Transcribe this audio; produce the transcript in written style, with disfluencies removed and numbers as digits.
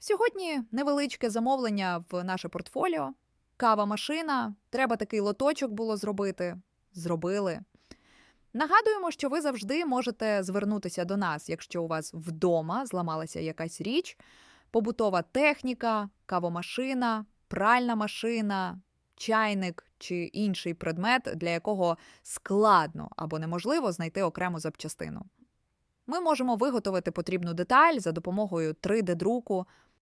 Сьогодні невеличке замовлення в наше портфоліо. Кава-машина. Треба такий лоточок було зробити. Зробили. Нагадуємо, що ви завжди можете звернутися до нас, якщо у вас вдома зламалася якась річ, побутова техніка, кавомашина, пральна машина, чайник чи інший предмет, для якого складно або неможливо знайти окрему запчастину. Ми можемо виготовити потрібну деталь за допомогою 3D-друку